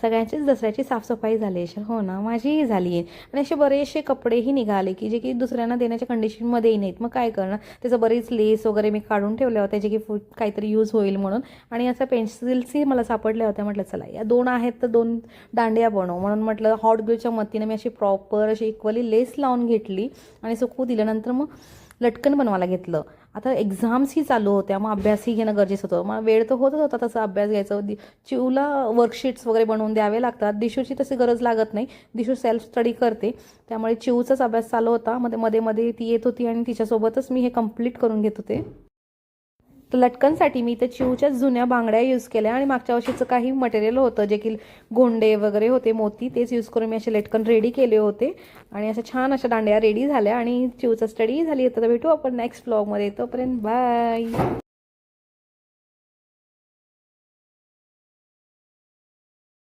सगळ्यांचीच दसऱ्याची साफसफाई झाली असेल, हो ना, माझीही झाली आहे. आणि असे बरेचसे कपडेही निघाले की जे की दुसऱ्यांना देण्याच्या कंडिशनमध्येही नाहीत. मग काय करणार, त्याचं बरेच लेस वगैरे मी काढून ठेवल्या होत्या जे की काहीतरी यूज होईल म्हणून. आणि अशा पेन्सिल्सही मला सापडल्या होत्या. म्हटलं चला या 2 आहेत तर 2 दांड्या बनवू म्हणून म्हटलं हॉट ग्लूच्या मदतीने मी अशी प्रॉपर अशी इक्वली लेस लावून घेतली आणि सुकू दिलं. नंतर मग लटकन बनवायला घेतलं. आता एक्झाम्सही चालू होत्या, मग अभ्यासही घेणं गरजेचं होतं. मग वेळ तर होतच होता तसा अभ्यास घ्यायचा. चिवला वर्कशीट्स वगैरे बनवून द्यावे लागतात. दिशूची तशी गरज लागत नाही, दिशू सेल्फ स्टडी करते, त्यामुळे चिवचाच अभ्यास चालू होता. मध्ये मध्ये ती येत होती आणि तिच्यासोबतच मी हे कंप्लीट करून घेत होते. तर लटकनसाठी मी इथे चिवच्याच जुन्या बांगड्या यूज केल्या आणि मागच्या वर्षीचं काही मटेरियल होतं जे की गोंडे वगैरे होते, मोती, तेच यूज करून मी असे लटकन रेडी केले होते. आणि अशा छान अशा दांड्या रेडी झाल्या आणि चिवचा स्टडी झाली. तर भेटू आपण नेक्स्ट व्लॉगमध्ये. तोपर्यंत बाय.